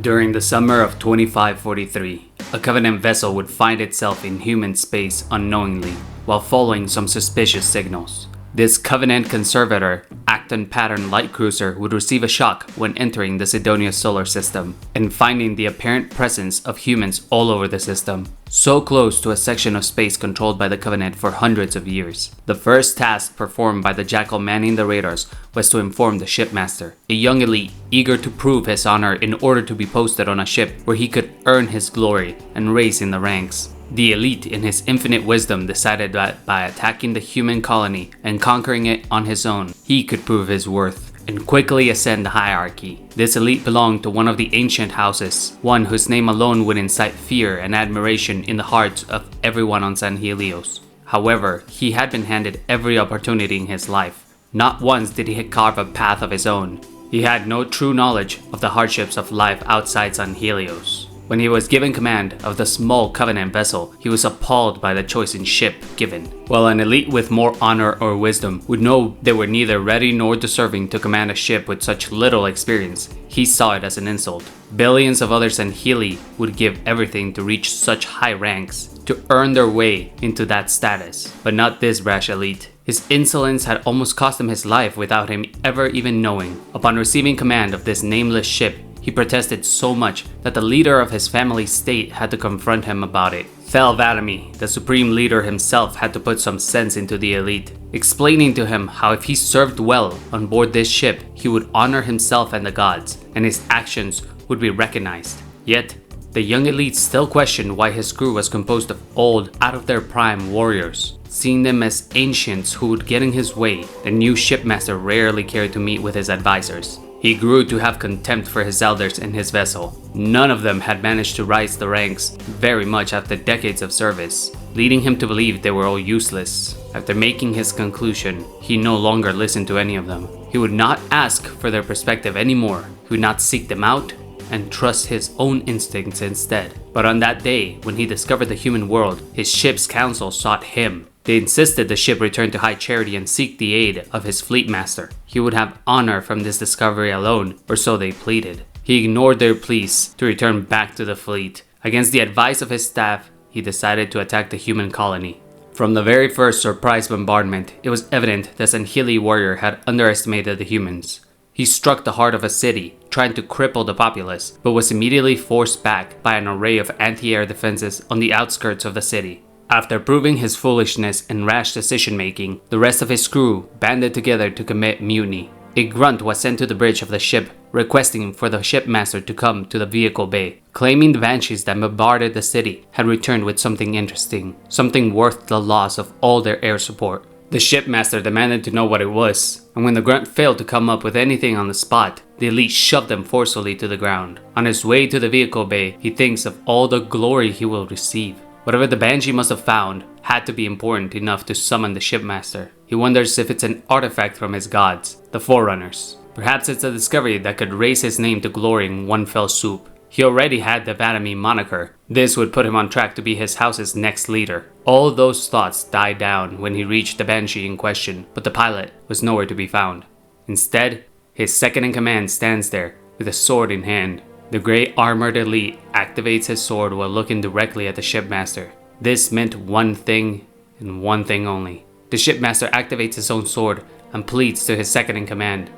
During the summer of 2543, a Covenant vessel would find itself in human space unknowingly while following some suspicious signals. This Covenant conservator, Acton pattern light cruiser would receive a shock when entering the Sidonius solar system and finding the apparent presence of humans all over the system, so close to a section of space controlled by the Covenant for hundreds of years. The first task performed by the Jackal manning the radars was to inform the shipmaster, a young elite eager to prove his honor in order to be posted on a ship where he could earn his glory and raise in the ranks. The elite, in his infinite wisdom, decided that by attacking the human colony and conquering it on his own, he could prove his worth and quickly ascend the hierarchy. This elite belonged to one of the ancient houses, one whose name alone would incite fear and admiration in the hearts of everyone on San Helios. However, he had been handed every opportunity in his life. Not once did he carve a path of his own. He had no true knowledge of the hardships of life outside San Helios. When he was given command of the small Covenant vessel, he was appalled by the choice in ship given. While an elite with more honor or wisdom would know they were neither ready nor deserving to command a ship with such little experience, he saw it as an insult. Billions of others in Heli would give everything to reach such high ranks, to earn their way into that status, but not this rash elite. His insolence had almost cost him his life without him ever even knowing. Upon receiving command of this nameless ship, he protested so much that the leader of his family state had to confront him about it. Thel Vadami, the supreme leader himself, had to put some sense into the elite, explaining to him how if he served well on board this ship, he would honor himself and the gods, and his actions would be recognized. Yet, the young elite still questioned why his crew was composed of old, out-of-their-prime warriors. Seeing them as ancients who would get in his way, the new shipmaster rarely cared to meet with his advisors. He grew to have contempt for his elders in his vessel. None of them had managed to rise the ranks very much after decades of service, leading him to believe they were all useless. After making his conclusion, he no longer listened to any of them. He would not ask for their perspective anymore. He would not seek them out and trust his own instincts instead. But on that day, when he discovered the human world, his ship's council sought him. They insisted the ship return to High Charity and seek the aid of his fleet master. He would have honor from this discovery alone, or so they pleaded. He ignored their pleas to return back to the fleet. Against the advice of his staff, he decided to attack the human colony. From the very first surprise bombardment, it was evident that an Heli warrior had underestimated the humans. He struck the heart of a city, trying to cripple the populace, but was immediately forced back by an array of anti-air defenses on the outskirts of the city. After proving his foolishness and rash decision-making, the rest of his crew banded together to commit mutiny. A grunt was sent to the bridge of the ship, requesting for the shipmaster to come to the vehicle bay, claiming the banshees that bombarded the city had returned with something interesting, something worth the loss of all their air support. The shipmaster demanded to know what it was, and when the grunt failed to come up with anything on the spot, the elite shoved them forcefully to the ground. On his way to the vehicle bay, he thinks of all the glory he will receive. Whatever the Banshee must have found had to be important enough to summon the shipmaster. He wonders if it's an artifact from his gods, the Forerunners. Perhaps it's a discovery that could raise his name to glory in one fell swoop. He already had the Vadami moniker. This would put him on track to be his house's next leader. All those thoughts died down when he reached the Banshee in question, but the pilot was nowhere to be found. Instead, his second-in-command stands there with a sword in hand. The gray armored elite activates his sword while looking directly at the shipmaster. This meant one thing and one thing only. The shipmaster activates his own sword and pleads to his second-in-command.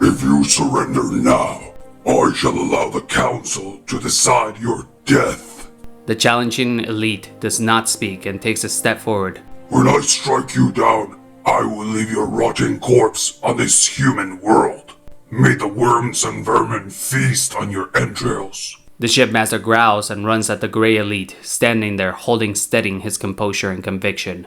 If you surrender now, I shall allow the council to decide your death. The challenging elite does not speak and takes a step forward. When I strike you down, I will leave your rotting corpse on this human world. May the worms and vermin feast on your entrails. The shipmaster growls and runs at the gray elite, standing there holding steady his composure and conviction.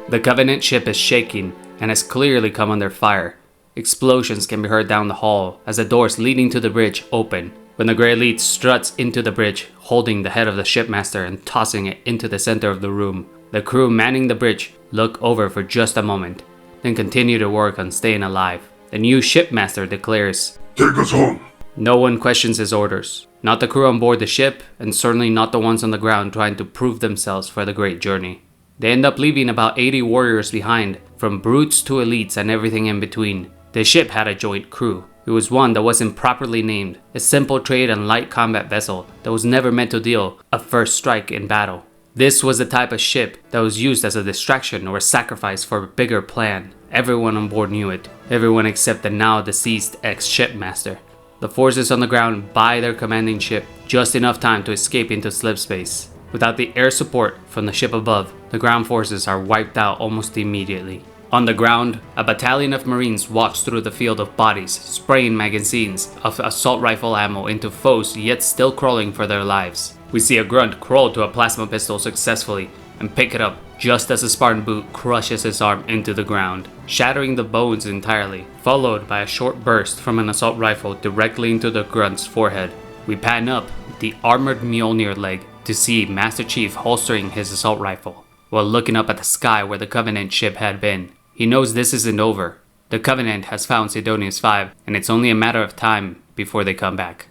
The Covenant ship is shaking and has clearly come under fire. Explosions can be heard down the hall as the doors leading to the bridge open. When the gray elite struts into the bridge, holding the head of the shipmaster and tossing it into the center of the room, the crew manning the bridge look over for just a moment, then continue to work on staying alive. The new shipmaster declares, "Take us home." No one questions his orders. Not the crew on board the ship, and certainly not the ones on the ground trying to prove themselves for the great journey. They end up leaving about 80 warriors behind, from brutes to elites and everything in between. The ship had a joint crew. It was one that wasn't properly named, a simple trade and light combat vessel that was never meant to deal a first strike in battle. This was the type of ship that was used as a distraction or a sacrifice for a bigger plan. Everyone on board knew it, everyone except the now deceased ex-shipmaster. The forces on the ground buy their commanding ship just enough time to escape into slipspace. Without the air support from the ship above, the ground forces are wiped out almost immediately. On the ground, a battalion of Marines walks through the field of bodies, spraying magazines of assault rifle ammo into foes yet still crawling for their lives. We see a grunt crawl to a plasma pistol successfully and pick it up just as a Spartan boot crushes his arm into the ground, shattering the bones entirely, followed by a short burst from an assault rifle directly into the grunt's forehead. We pan up the armored Mjolnir leg to see Master Chief holstering his assault rifle, while looking up at the sky where the Covenant ship had been. He knows this isn't over. The Covenant has found Sidonius V, and it's only a matter of time before they come back.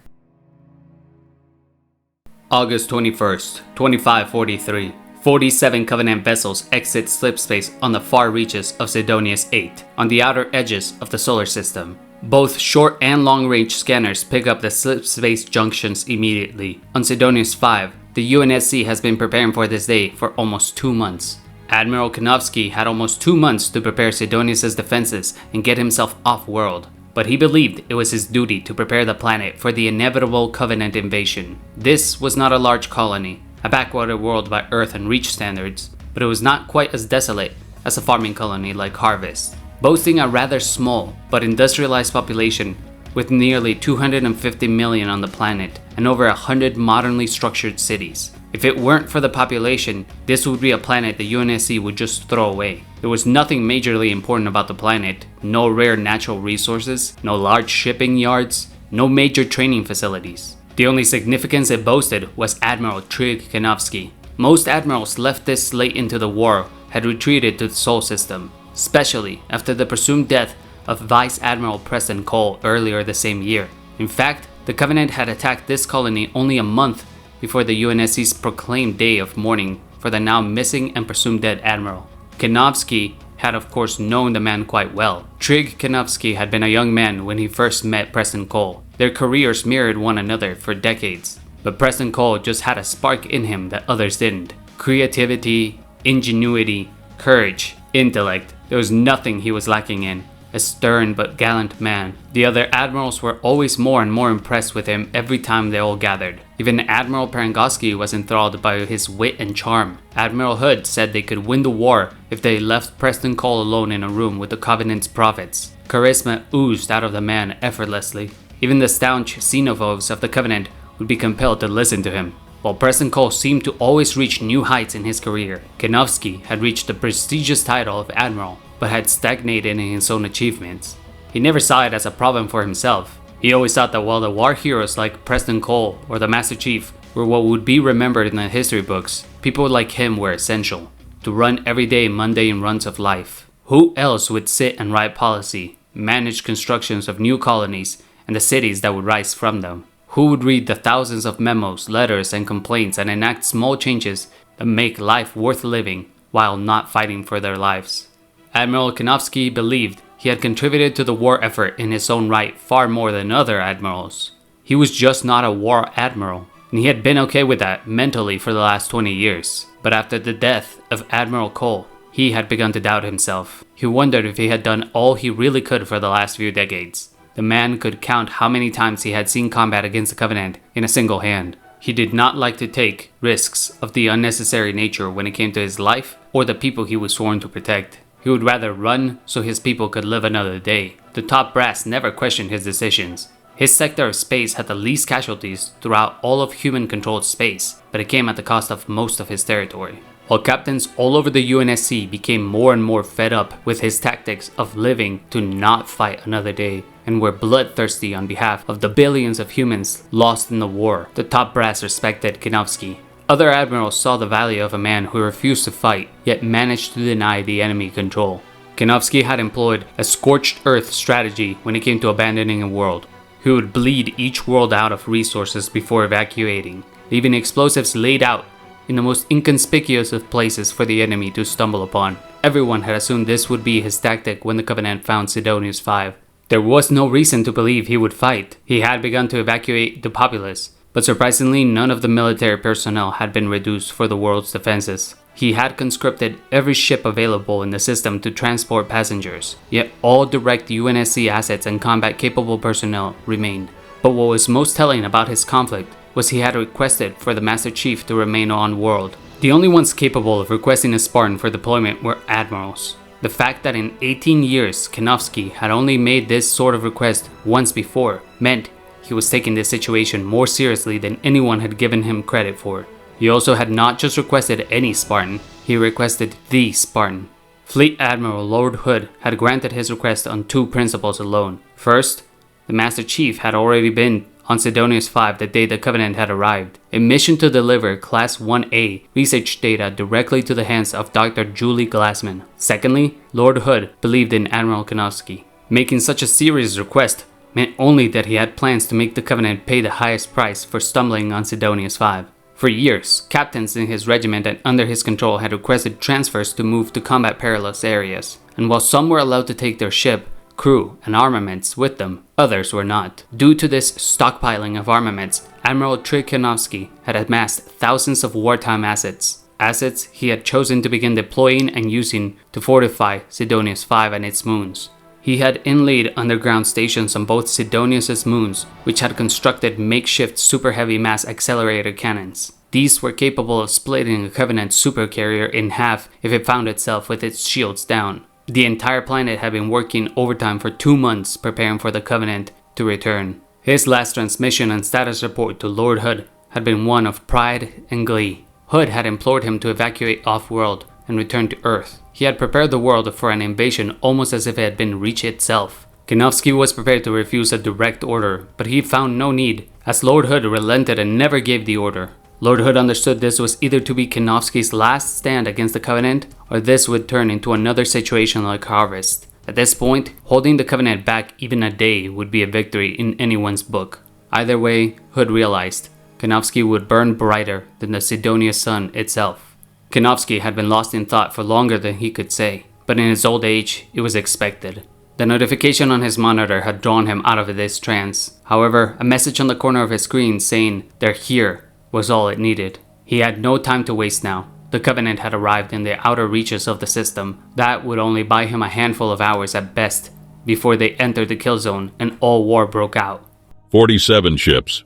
August 21st, 2543. 47 Covenant vessels exit slipspace on the far reaches of Sidonius VIII, on the outer edges of the solar system. Both short and long-range scanners pick up the slipspace junctions immediately. On Sidonius V, the UNSC has been preparing for this day for almost 2 months. Admiral Konovsky had almost 2 months to prepare Sidonius' defenses and get himself off-world, but he believed it was his duty to prepare the planet for the inevitable Covenant invasion. This was not a large colony, a backwater world by Earth and Reach standards, but it was not quite as desolate as a farming colony like Harvest, boasting a rather small but industrialized population with nearly 250 million on the planet and over 100 modernly structured cities. If it weren't for the population, this would be a planet the UNSC would just throw away. There was nothing majorly important about the planet, no rare natural resources, no large shipping yards, no major training facilities. The only significance it boasted was Admiral Trig Konovsky. Most admirals left this late into the war had retreated to the Sol system, especially after the presumed death of Vice Admiral Preston Cole earlier the same year. In fact, the Covenant had attacked this colony only a month before the UNSC's proclaimed day of mourning for the now missing and presumed dead admiral. Konovsky had of course known the man quite well. Trig Konovsky had been a young man when he first met Preston Cole. Their careers mirrored one another for decades, but Preston Cole just had a spark in him that others didn't. Creativity, ingenuity, courage, intellect. There was nothing he was lacking in. A stern but gallant man. The other admirals were always more and more impressed with him every time they all gathered. Even Admiral Parangosky was enthralled by his wit and charm. Admiral Hood said they could win the war if they left Preston Cole alone in a room with the Covenant's prophets. Charisma oozed out of the man effortlessly. Even the staunch xenophobes of the Covenant would be compelled to listen to him. While Preston Cole seemed to always reach new heights in his career, Konovsky had reached the prestigious title of Admiral, but had stagnated in his own achievements. He never saw it as a problem for himself. He always thought that while the war heroes like Preston Cole or the Master Chief were what would be remembered in the history books, people like him were essential to run everyday mundane runs of life. Who else would sit and write policy, manage constructions of new colonies, and the cities that would rise from them? Who would read the thousands of memos, letters, and complaints and enact small changes that make life worth living while not fighting for their lives? Admiral Konovsky believed he had contributed to the war effort in his own right far more than other admirals. He was just not a war admiral, and he had been okay with that mentally for the last 20 years. But after the death of Admiral Cole, he had begun to doubt himself. He wondered if he had done all he really could for the last few decades. The man could count how many times he had seen combat against the Covenant in a single hand. He did not like to take risks of the unnecessary nature when it came to his life or the people he was sworn to protect. He would rather run so his people could live another day. The top brass never questioned his decisions. His sector of space had the least casualties throughout all of human-controlled space, but it came at the cost of most of his territory. While captains all over the UNSC became more and more fed up with his tactics of living to not fight another day, and were bloodthirsty on behalf of the billions of humans lost in the war, the top brass respected Konovsky. Other admirals saw the value of a man who refused to fight, yet managed to deny the enemy control. Konovsky had employed a scorched earth strategy when it came to abandoning a world. He would bleed each world out of resources before evacuating, leaving explosives laid out in the most inconspicuous of places for the enemy to stumble upon. Everyone had assumed this would be his tactic when the Covenant found Sidonius V. There was no reason to believe he would fight. He had begun to evacuate the populace, but surprisingly none of the military personnel had been reduced for the world's defenses. He had conscripted every ship available in the system to transport passengers, yet all direct UNSC assets and combat-capable personnel remained. But what was most telling about his conflict was he had requested for the Master Chief to remain on world. The only ones capable of requesting a Spartan for deployment were admirals. The fact that in 18 years Kanovsky had only made this sort of request once before meant he was taking this situation more seriously than anyone had given him credit for. He also had not just requested any Spartan, he requested the Spartan. Fleet Admiral Lord Hood had granted his request on two principles alone. First, the Master Chief had already been on Sidonius V the day the Covenant had arrived, a mission to deliver Class 1A research data directly to the hands of Dr. Julie Glassman. Secondly, Lord Hood believed in Admiral Kanovsky. Making such a serious request meant only that he had plans to make the Covenant pay the highest price for stumbling on Sidonius V. For years, captains in his regiment and under his control had requested transfers to move to combat perilous areas, and while some were allowed to take their ship, crew, and armaments with them, others were not. Due to this stockpiling of armaments, Admiral Kanovsky had amassed thousands of wartime assets. Assets he had chosen to begin deploying and using to fortify Sidonius V and its moons. He had inlaid underground stations on both Sidonius' moons, which had constructed makeshift super heavy mass accelerator cannons. These were capable of splitting a Covenant supercarrier in half if it found itself with its shields down. The entire planet had been working overtime for 2 months preparing for the Covenant to return. His last transmission and status report to Lord Hood had been one of pride and glee. Hood had implored him to evacuate off-world and return to Earth. He had prepared the world for an invasion almost as if it had been Reach itself. Kanovsky was prepared to refuse a direct order, but he found no need, as Lord Hood relented and never gave the order. Lord Hood understood this was either to be Kanovsky's last stand against the Covenant, or this would turn into another situation like Harvest. At this point, holding the Covenant back even a day would be a victory in anyone's book. Either way, Hood realized, Kanovsky would burn brighter than the Sidonius sun itself. Kanovsky had been lost in thought for longer than he could say, but in his old age, it was expected. The notification on his monitor had drawn him out of this trance. However, a message on the corner of his screen saying, "They're here," was all it needed. He had no time to waste now. The Covenant had arrived in the outer reaches of the system. That would only buy him a handful of hours at best, before they entered the kill zone and all war broke out. 47 ships.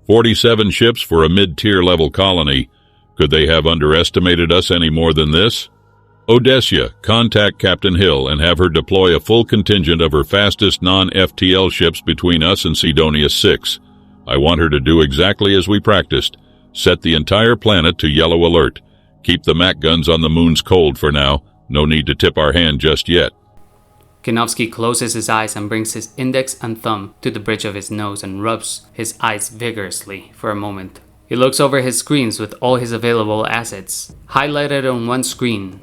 47 ships for a mid-tier level colony. Could they have underestimated us any more than this? Odessia, contact Captain Hill and have her deploy a full contingent of her fastest non-FTL ships between us and Sidonius 6. I want her to do exactly as we practiced. Set the entire planet to yellow alert. Keep the MAC guns on the moons cold for now. No need to tip our hand just yet. Kanovsky closes his eyes and brings his index and thumb to the bridge of his nose and rubs his eyes vigorously for a moment. He looks over his screens with all his available assets, highlighted on one screen.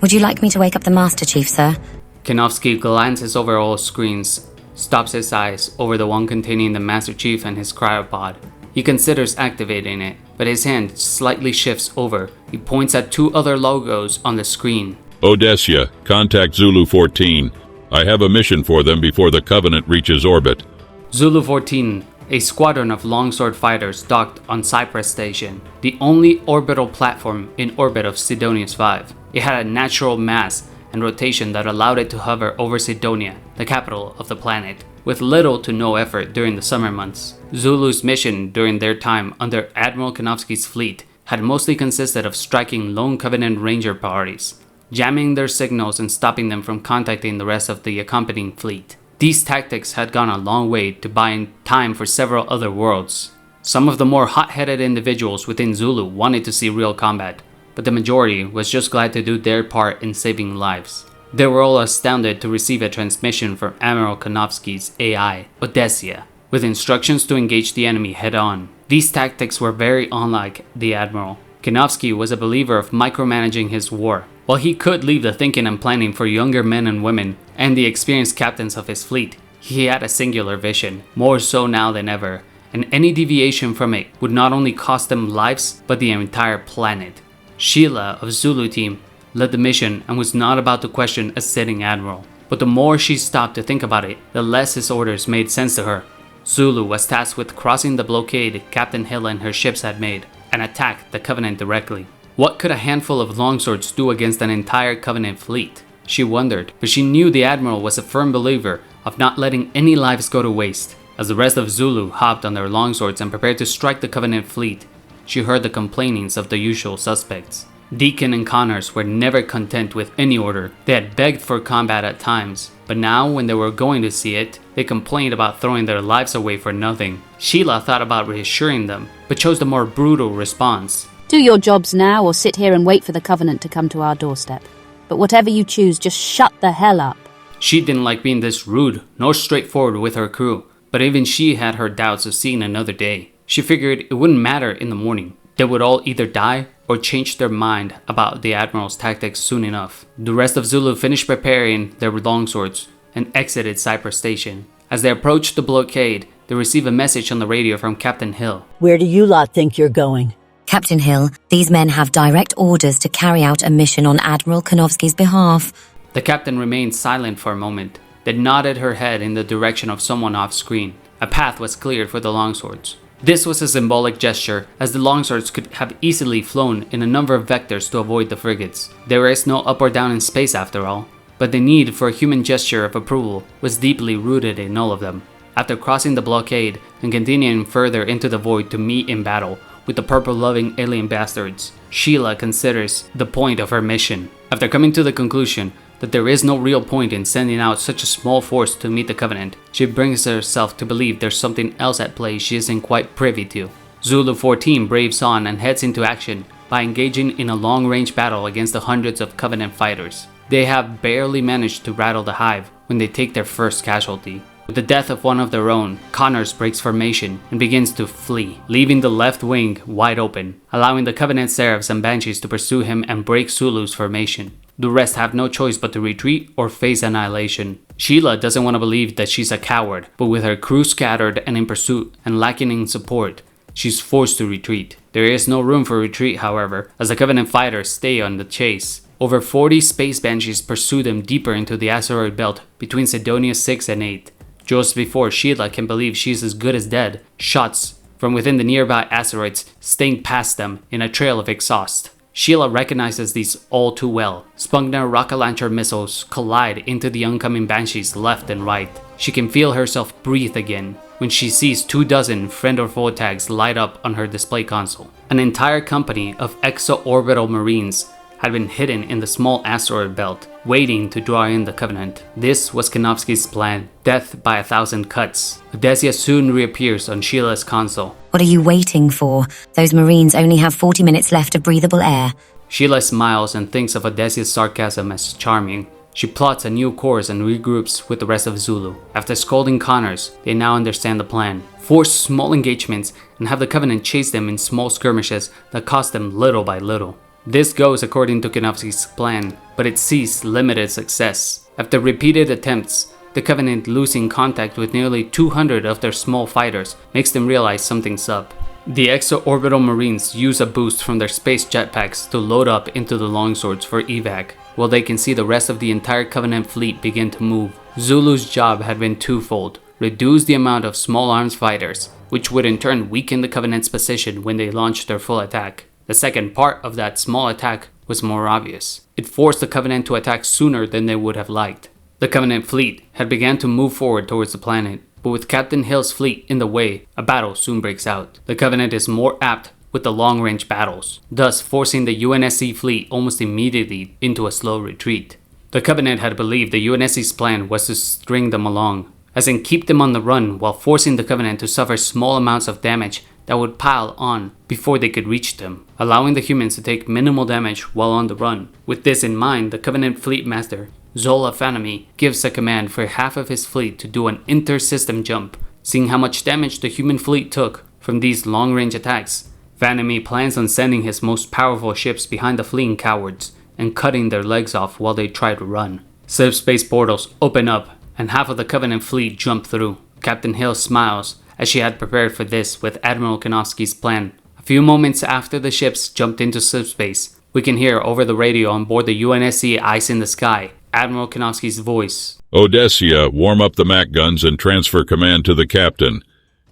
Would you like me to wake up the Master Chief, sir? Kanovsky glances over all screens, stops his eyes over the one containing the Master Chief and his cryopod. He considers activating it, but his hand slightly shifts over. He points at two other logos on the screen. Odessia, contact Zulu 14. I have a mission for them before the Covenant reaches orbit. Zulu 14, a squadron of longsword fighters docked on Cypress Station, the only orbital platform in orbit of Sidonius V. It had a natural mass and rotation that allowed it to hover over Sidonia, the capital of the planet, with little to no effort during the summer months. Zulu's mission during their time under Admiral Kanovsky's fleet had mostly consisted of striking lone Covenant Ranger parties, jamming their signals and stopping them from contacting the rest of the accompanying fleet. These tactics had gone a long way to buying time for several other worlds. Some of the more hot-headed individuals within Zulu wanted to see real combat, but the majority was just glad to do their part in saving lives. They were all astounded to receive a transmission from Admiral Kanovsky's AI, Odessia, with instructions to engage the enemy head-on. These tactics were very unlike the Admiral. Kanovsky was a believer of micromanaging his war. While he could leave the thinking and planning for younger men and women and the experienced captains of his fleet, he had a singular vision, more so now than ever, and any deviation from it would not only cost them lives, but the entire planet. Sheila of Zulu Team led the mission and was not about to question a sitting admiral. But the more she stopped to think about it, the less his orders made sense to her. Zulu was tasked with crossing the blockade Captain Hill and her ships had made and attack the Covenant directly. What could a handful of longswords do against an entire Covenant fleet? She wondered, but she knew the Admiral was a firm believer of not letting any lives go to waste. As the rest of Zulu hopped on their longswords and prepared to strike the Covenant fleet, she heard the complainings of the usual suspects. Deacon and Connors were never content with any order. They had begged for combat at times, but now when they were going to see it, they complained about throwing their lives away for nothing. Sheila thought about reassuring them, but chose the more brutal response. Do your jobs now or sit here and wait for the Covenant to come to our doorstep. But whatever you choose, just shut the hell up. She didn't like being this rude nor straightforward with her crew, but even she had her doubts of seeing another day. She figured it wouldn't matter in the morning. They would all either die or change their mind about the Admiral's tactics soon enough. The rest of Zulu finished preparing their longswords and exited Cyprus Station. As they approached the blockade, they received a message on the radio from Captain Hill. Where do you lot think you're going? Captain Hill, these men have direct orders to carry out a mission on Admiral Konovsky's behalf. The captain remained silent for a moment, then nodded her head in the direction of someone off screen. A path was cleared for the longswords. This was a symbolic gesture, as the longswords could have easily flown in a number of vectors to avoid the frigates. There is no up or down in space after all, but the need for a human gesture of approval was deeply rooted in all of them. After crossing the blockade and continuing further into the void to meet in battle with the purple-loving alien bastards, Sheila considers the point of her mission. After coming to the conclusion that there is no real point in sending out such a small force to meet the Covenant, she brings herself to believe there's something else at play she isn't quite privy to. Zulu 14 braves on and heads into action by engaging in a long-range battle against the hundreds of Covenant fighters. They have barely managed to rattle the hive when they take their first casualty. With the death of one of their own, Connors breaks formation and begins to flee, leaving the left wing wide open, allowing the Covenant Seraphs and Banshees to pursue him and break Zulu's formation. The rest have no choice but to retreat or face annihilation. Sheila doesn't want to believe that she's a coward, but with her crew scattered and in pursuit and lacking in support, she's forced to retreat. There is no room for retreat, however, as the Covenant fighters stay on the chase. Over 40 Space Banshees pursue them deeper into the asteroid belt between Sidonius V and 8. Just before Sheila can believe she's as good as dead, shots from within the nearby asteroids sting past them in a trail of exhaust. Sheila recognizes these all too well. Spungner rocket launcher missiles collide into the oncoming Banshees left and right. She can feel herself breathe again when she sees 24 friend or foe tags light up on her display console. An entire company of exo-orbital marines had been hidden in the small asteroid belt, waiting to draw in the Covenant. This was Konovsky's plan, death by 1,000 cuts. Odessia soon reappears on Sheila's console. What are you waiting for? Those Marines only have 40 minutes left of breathable air. Sheila smiles and thinks of Odessia's sarcasm as charming. She plots a new course and regroups with the rest of Zulu. After scolding Connors, they now understand the plan. Force small engagements and have the Covenant chase them in small skirmishes that cost them little by little. This goes according to Konovsky's plan, but it sees limited success. After repeated attempts, the Covenant losing contact with nearly 200 of their small fighters makes them realize something's up. The exo-orbital marines use a boost from their space jetpacks to load up into the longswords for evac, while they can see the rest of the entire Covenant fleet begin to move. Zulu's job had been twofold: reduce the amount of small arms fighters, which would in turn weaken the Covenant's position when they launched their full attack. The second part of that small attack was more obvious. It forced the Covenant to attack sooner than they would have liked. The Covenant fleet had begun to move forward towards the planet, but with Captain Hill's fleet in the way, a battle soon breaks out. The Covenant is more apt with the long-range battles, thus forcing the UNSC fleet almost immediately into a slow retreat. The Covenant had believed the UNSC's plan was to string them along, as in keep them on the run while forcing the Covenant to suffer small amounts of damage that would pile on before they could reach them, allowing the humans to take minimal damage while on the run. With this in mind, the Covenant Fleet Master, Zola Fanami, gives a command for half of his fleet to do an inter-system jump. Seeing how much damage the human fleet took from these long-range attacks, Fanami plans on sending his most powerful ships behind the fleeing cowards and cutting their legs off while they try to run. Subspace portals open up and half of the Covenant fleet jump through. Captain Hill smiles, as she had prepared for this with Admiral Konovsky's plan. A few moments after the ships jumped into subspace, we can hear over the radio on board the UNSC Ice in the Sky, Admiral Konofsky's voice. Odessia, warm up the MAC guns and transfer command to the captain.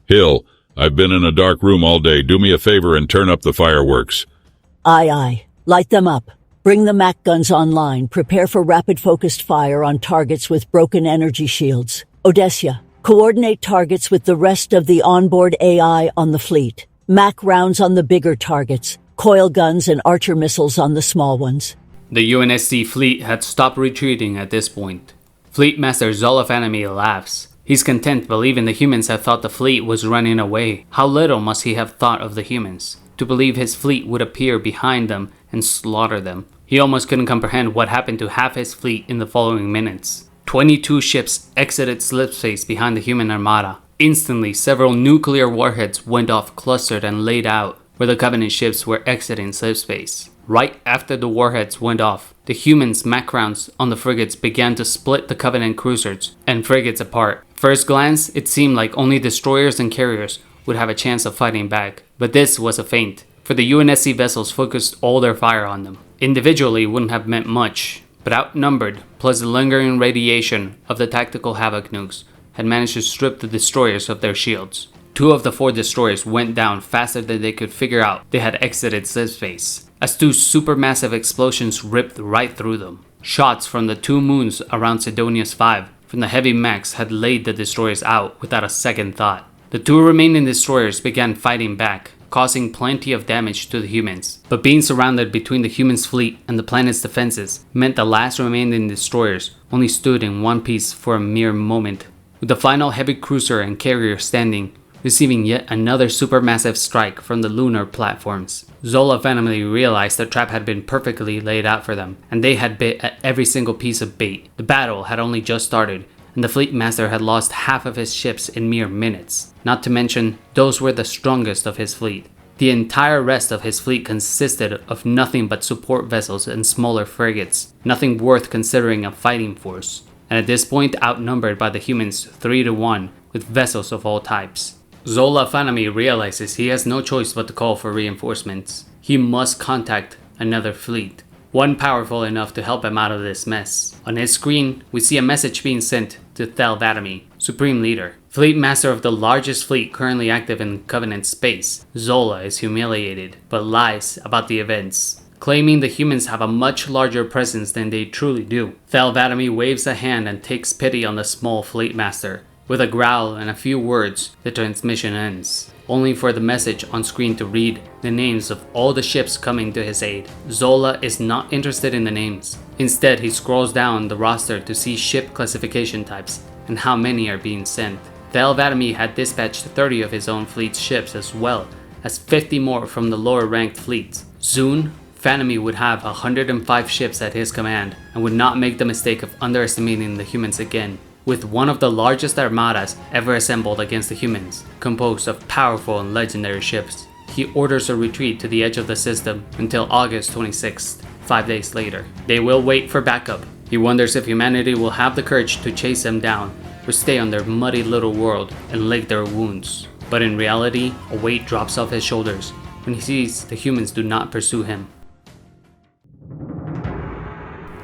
Hill, I've been in a dark room all day. Do me a favor and turn up the fireworks. Aye, aye. Light them up. Bring the MAC guns online. Prepare for rapid focused fire on targets with broken energy shields. Odessia, coordinate targets with the rest of the onboard AI on the fleet. MAC rounds on the bigger targets. Coil guns and archer missiles on the small ones. The UNSC fleet had stopped retreating at this point. Fleet Master Zola Fanami laughs. He's content believing the humans had thought the fleet was running away. How little must he have thought of the humans, to believe his fleet would appear behind them and slaughter them. He almost couldn't comprehend what happened to half his fleet in the following minutes. 22 ships exited slipspace behind the human armada. Instantly, several nuclear warheads went off clustered and laid out where the Covenant ships were exiting slipspace. Right after the warheads went off, the humans' MAC rounds on the frigates began to split the Covenant cruisers and frigates apart. First glance, it seemed like only destroyers and carriers would have a chance of fighting back. But this was a feint, for the UNSC vessels focused all their fire on them. Individually, it wouldn't have meant much, but outnumbered, plus the lingering radiation of the tactical Havoc nukes, had managed to strip the destroyers of their shields. 2 of the 4 destroyers went down faster than they could figure out they had exited slipspace, as 2 supermassive explosions ripped right through them. Shots from the 2 moons around Sidonius V from the heavy mechs had laid the destroyers out without a second thought. The 2 remaining destroyers began fighting back, causing plenty of damage to the humans. But being surrounded between the humans' fleet and the planet's defenses meant the last remaining destroyers only stood in one piece for a mere moment, with the final heavy cruiser and carrier standing, receiving yet another supermassive strike from the lunar platforms. Zola family realized the trap had been perfectly laid out for them, and they had bit at every single piece of bait. The battle had only just started, and the fleet master had lost half of his ships in mere minutes. Not to mention, those were the strongest of his fleet. The entire rest of his fleet consisted of nothing but support vessels and smaller frigates, nothing worth considering a fighting force, and at this point outnumbered by the humans 3-1 with vessels of all types. Zola Fanami realizes he has no choice but to call for reinforcements. He must contact another fleet, one powerful enough to help him out of this mess. On his screen, we see a message being sent to Thel Vadami, Supreme Leader. Fleet Master of the largest fleet currently active in Covenant space, Zola is humiliated, but lies about the events, claiming the humans have a much larger presence than they truly do. Thel Vadami waves a hand and takes pity on the small Fleet Master. With a growl and a few words, the transmission ends, only for the message on screen to read the names of all the ships coming to his aid. Zola is not interested in the names. Instead, he scrolls down the roster to see ship classification types and how many are being sent. Thel Vadami had dispatched 30 of his own fleet's ships as well as 50 more from the lower ranked fleets. Soon, Fanami would have 105 ships at his command and would not make the mistake of underestimating the humans again. With one of the largest armadas ever assembled against the humans, composed of powerful and legendary ships, he orders a retreat to the edge of the system until August 26th, 5 days later. They will wait for backup. He wonders if humanity will have the courage to chase them down, or stay on their muddy little world and lick their wounds. But in reality, a weight drops off his shoulders when he sees the humans do not pursue him.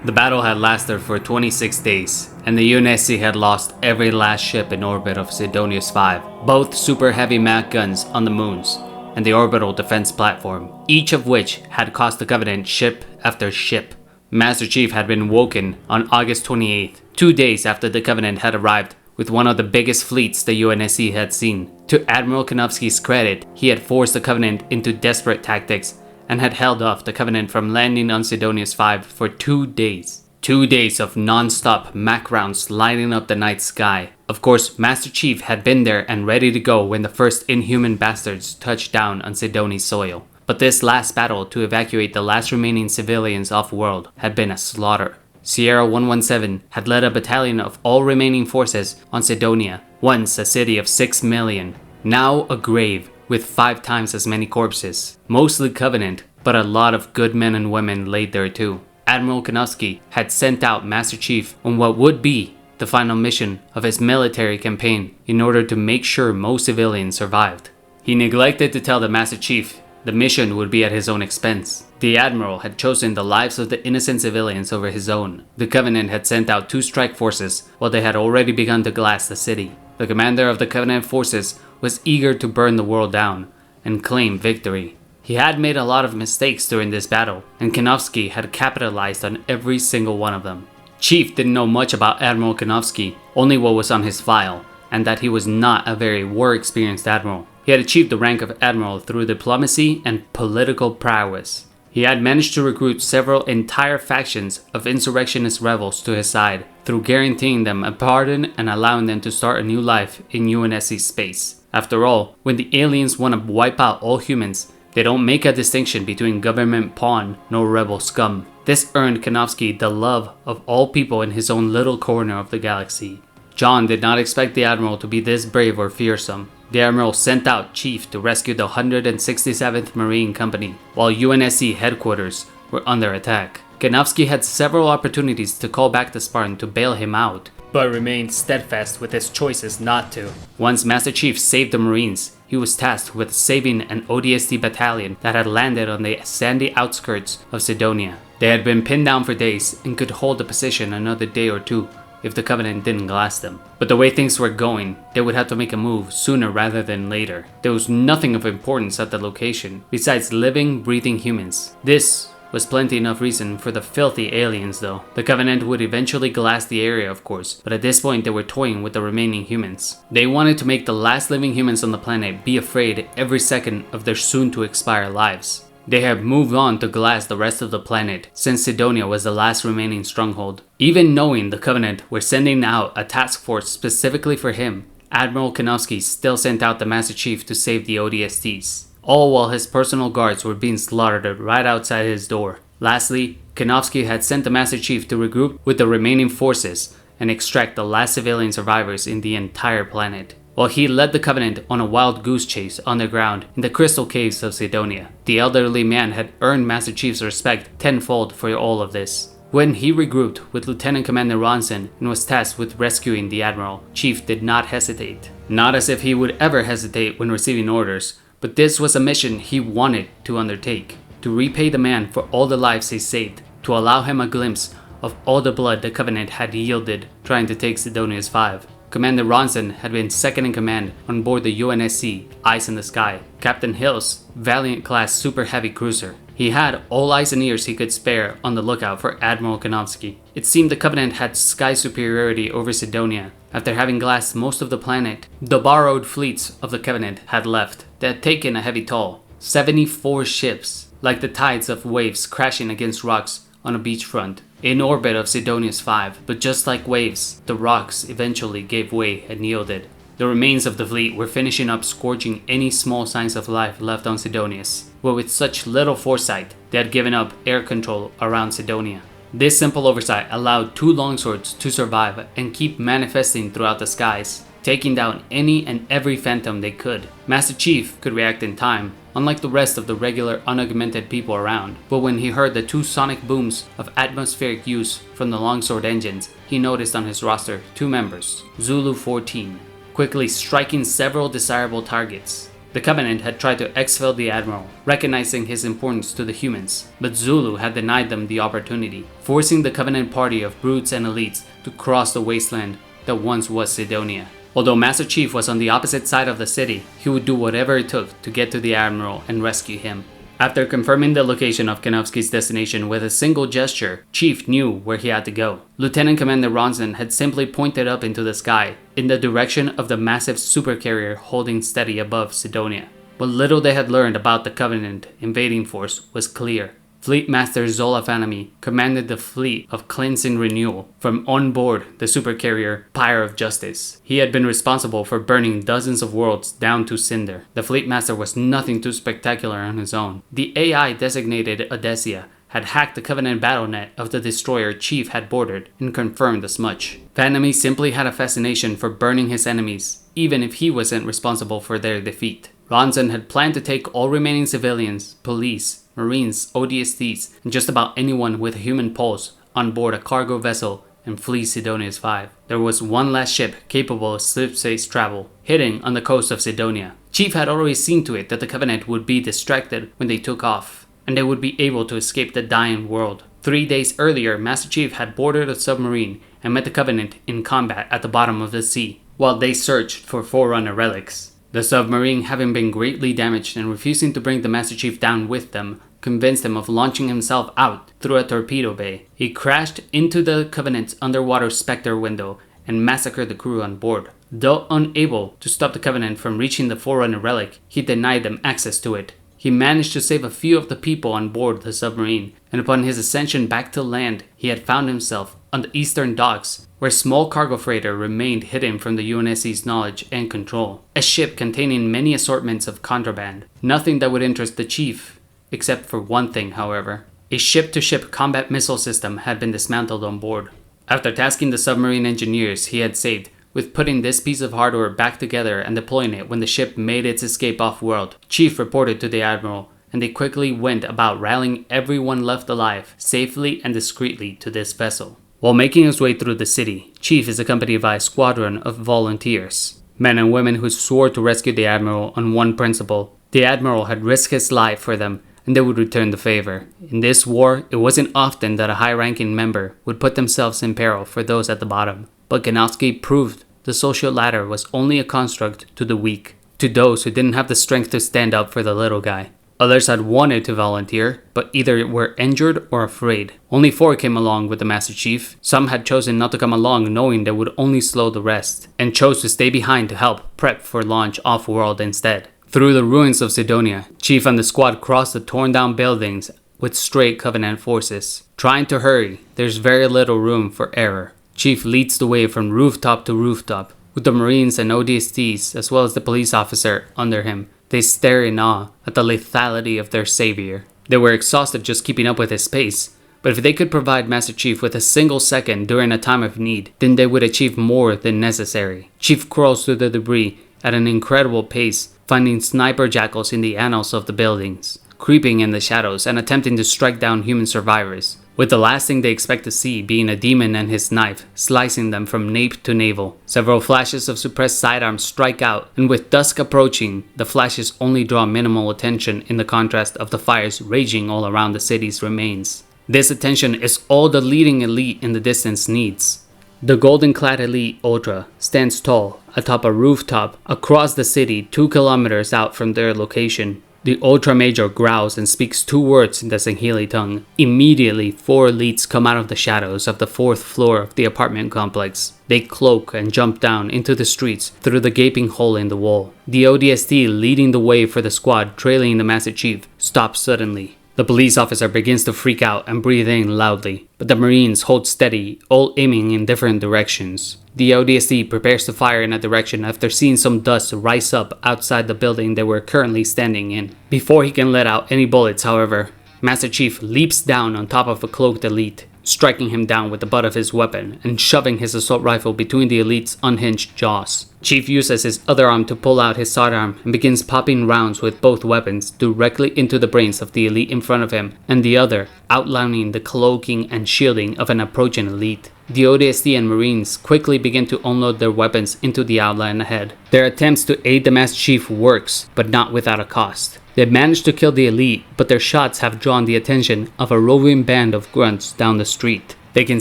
The battle had lasted for 26 days, and the UNSC had lost every last ship in orbit of Sidonius V, both super heavy MAC guns on the moons, and the orbital defense platform, each of which had cost the Covenant ship after ship. Master Chief had been woken on August 28th, 2 days after the Covenant had arrived with one of the biggest fleets the UNSC had seen. To Admiral Konofsky's credit, he had forced the Covenant into desperate tactics and had held off the Covenant from landing on Sidonius V for 2 days. 2 days of non-stop MAC rounds lighting up the night sky. Of course, Master Chief had been there and ready to go when the first inhuman bastards touched down on Sidoni's soil. But this last battle to evacuate the last remaining civilians off-world had been a slaughter. Sierra 117 had led a battalion of all remaining forces on Sidonia, once a city of 6 million, now a grave with 5 times as many corpses, mostly Covenant, but a lot of good men and women laid there too. Admiral Konofsky had sent out Master Chief on what would be the final mission of his military campaign in order to make sure most civilians survived. He neglected to tell the Master Chief the mission would be at his own expense. The Admiral had chosen the lives of the innocent civilians over his own. The Covenant had sent out 2 strike forces while they had already begun to glass the city. The commander of the Covenant forces was eager to burn the world down and claim victory. He had made a lot of mistakes during this battle, and Konofsky had capitalized on every single one of them. Chief didn't know much about Admiral Konofsky, only what was on his file, and that he was not a very war-experienced admiral. He had achieved the rank of admiral through diplomacy and political prowess. He had managed to recruit several entire factions of insurrectionist rebels to his side through guaranteeing them a pardon and allowing them to start a new life in UNSC space. After all, when the aliens want to wipe out all humans, they don't make a distinction between government pawn nor rebel scum. This earned Konofsky the love of all people in his own little corner of the galaxy. John did not expect the Admiral to be this brave or fearsome. The Admiral sent out Chief to rescue the 167th Marine Company, while UNSC headquarters were under attack. Konofsky had several opportunities to call back the Spartan to bail him out, but remained steadfast with his choices not to. Once Master Chief saved the Marines, he was tasked with saving an ODST battalion that had landed on the sandy outskirts of Sidonia. They had been pinned down for days and could hold the position another day or two if the Covenant didn't glass them. But the way things were going, they would have to make a move sooner rather than later. There was nothing of importance at the location besides living, breathing humans. This was plenty enough reason for the filthy aliens though. The Covenant would eventually glass the area of course, but at this point they were toying with the remaining humans. They wanted to make the last living humans on the planet be afraid every second of their soon to expire lives. They had moved on to glass the rest of the planet since Sidonia was the last remaining stronghold. Even knowing the Covenant were sending out a task force specifically for him, Admiral Konofsky still sent out the Master Chief to save the ODSTs. All while his personal guards were being slaughtered right outside his door. Lastly, Konofsky had sent the Master Chief to regroup with the remaining forces and extract the last civilian survivors in the entire planet, while he led the Covenant on a wild goose chase underground in the crystal caves of Sidonia. The elderly man had earned Master Chief's respect tenfold for all of this. When he regrouped with Lieutenant Commander Ronson and was tasked with rescuing the Admiral, Chief did not hesitate. Not as if he would ever hesitate when receiving orders, but this was a mission he wanted to undertake, to repay the man for all the lives he saved, to allow him a glimpse of all the blood the Covenant had yielded trying to take Sidonius V. Commander Ronson had been second in command on board the UNSC Eyes in the Sky, Captain Hill's Valiant-class super heavy cruiser. He had all eyes and ears he could spare on the lookout for Admiral Konofsky. It seemed the Covenant had sky superiority over Sidonia. After having glassed most of the planet, the borrowed fleets of the Covenant had left. They had taken a heavy toll. 74 ships, like the tides of waves crashing against rocks on a beachfront, in orbit of Sidonius V. But just like waves, the rocks eventually gave way and yielded. The remains of the fleet were finishing up scorching any small signs of life left on Sidonius, but with such little foresight, they had given up air control around Sidonia. This simple oversight allowed 2 longswords to survive and keep manifesting throughout the skies, taking down any and every phantom they could. Master Chief could react in time, unlike the rest of the regular unaugmented people around, but when he heard the 2 sonic booms of atmospheric use from the longsword engines, he noticed on his roster 2 members, Zulu 14, quickly striking several desirable targets. The Covenant had tried to exfil the Admiral, recognizing his importance to the humans, but Zulu had denied them the opportunity, forcing the Covenant party of brutes and elites to cross the wasteland that once was Sidonia. Although Master Chief was on the opposite side of the city, he would do whatever it took to get to the Admiral and rescue him. After confirming the location of Konofsky's destination with a single gesture, Chief knew where he had to go. Lieutenant Commander Ronson had simply pointed up into the sky, in the direction of the massive supercarrier holding steady above Sidonia. What little they had learned about the Covenant invading force was clear. Fleet Master Zola Fanami commanded the fleet of cleansing renewal from on board the supercarrier Pyre of Justice. He had been responsible for burning dozens of worlds down to cinder. The Fleet Master was nothing too spectacular on his own. The AI designated Odessia had hacked the Covenant battlenet of the destroyer Chief had boarded and confirmed as much. Fanami simply had a fascination for burning his enemies, even if he wasn't responsible for their defeat. Ronson had planned to take all remaining civilians, police, Marines, ODSTs, and just about anyone with a human pulse on board a cargo vessel and flee Sidonius V. There was one last ship capable of slipspace travel, hidden on the coast of Sidonia. Chief had already seen to it that the Covenant would be distracted when they took off, and they would be able to escape the dying world. 3 days earlier, Master Chief had boarded a submarine and met the Covenant in combat at the bottom of the sea, while they searched for Forerunner relics. The submarine, having been greatly damaged and refusing to bring the Master Chief down with them, convinced him of launching himself out through a torpedo bay. He crashed into the Covenant's underwater Spectre window and massacred the crew on board. Though unable to stop the Covenant from reaching the Forerunner relic, he denied them access to it. He managed to save a few of the people on board the submarine, and upon his ascension back to land, he had found himself on the eastern docks, where a small cargo freighter remained hidden from the UNSC's knowledge and control. A ship containing many assortments of contraband. Nothing that would interest the chief, except for one thing, however. A ship-to-ship combat missile system had been dismantled on board. After tasking the submarine engineers he had saved with putting this piece of hardware back together and deploying it when the ship made its escape off-world, Chief reported to the Admiral, and they quickly went about rallying everyone left alive safely and discreetly to this vessel. While making his way through the city, Chief is accompanied by a squadron of volunteers, men and women who swore to rescue the Admiral on one principle. The Admiral had risked his life for them, and they would return the favor. In this war, it wasn't often that a high-ranking member would put themselves in peril for those at the bottom, but Konovsky proved the social ladder was only a construct to the weak, to those who didn't have the strength to stand up for the little guy. Others had wanted to volunteer, but either were injured or afraid. Only 4 came along with the Master Chief. Some had chosen not to come along knowing they would only slow the rest, and chose to stay behind to help prep for launch off-world instead. Through the ruins of Sidonia, Chief and the squad crossed the torn-down buildings with stray Covenant forces. Trying to hurry, there's very little room for error. Chief leads the way from rooftop to rooftop, with the Marines and ODSTs as well as the police officer under him. They stare in awe at the lethality of their savior. They were exhausted just keeping up with his pace, but if they could provide Master Chief with a single second during a time of need, then they would achieve more than necessary. Chief crawls through the debris at an incredible pace, finding sniper jackals in the annals of the buildings, creeping in the shadows and attempting to strike down human survivors, with the last thing they expect to see being a demon and his knife slicing them from nape to navel. Several flashes of suppressed sidearms strike out, and with dusk approaching, the flashes only draw minimal attention in the contrast of the fires raging all around the city's remains. This attention is all the leading elite in the distance needs. The golden-clad elite Ultra stands tall atop a rooftop across the city 2 kilometers out from their location. The Ultra Major growls and speaks 2 words in the Sangheili tongue. Immediately, 4 elites come out of the shadows of the 4th floor of the apartment complex. They cloak and jump down into the streets through the gaping hole in the wall. The ODST leading the way for the squad trailing the Master Chief stops suddenly. The police officer begins to freak out and breathe in loudly, but the Marines hold steady, all aiming in different directions. The ODST prepares to fire in a direction after seeing some dust rise up outside the building they were currently standing in. Before he can let out any bullets, however, Master Chief leaps down on top of a cloaked elite, striking him down with the butt of his weapon and shoving his assault rifle between the elite's unhinged jaws. Chief uses his other arm to pull out his sidearm and begins popping rounds with both weapons directly into the brains of the elite in front of him, and the other outlining the cloaking and shielding of an approaching elite. The ODST and Marines quickly begin to unload their weapons into the outline ahead. Their attempts to aid the Master Chief works, but not without a cost. They manage to kill the elite, but their shots have drawn the attention of a roving band of grunts down the street. They can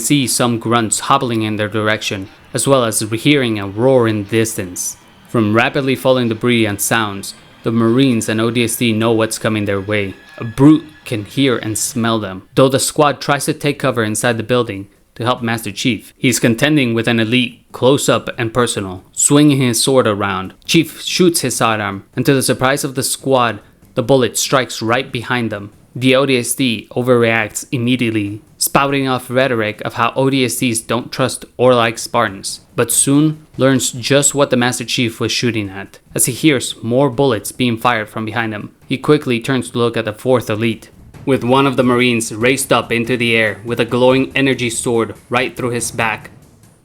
see some grunts hobbling in their direction, as well as hearing a roar in the distance. From rapidly falling debris and sounds, the Marines and ODST know what's coming their way. A brute can hear and smell them. Though the squad tries to take cover inside the building to help Master Chief, he's contending with an elite close up and personal, swinging his sword around. Chief shoots his sidearm, and to the surprise of the squad, the bullet strikes right behind them. The ODST overreacts immediately, spouting off rhetoric of how ODSTs don't trust or like Spartans, but soon learns just what the Master Chief was shooting at. As he hears more bullets being fired from behind him, he quickly turns to look at the 4th elite, with one of the Marines raised up into the air with a glowing energy sword right through his back.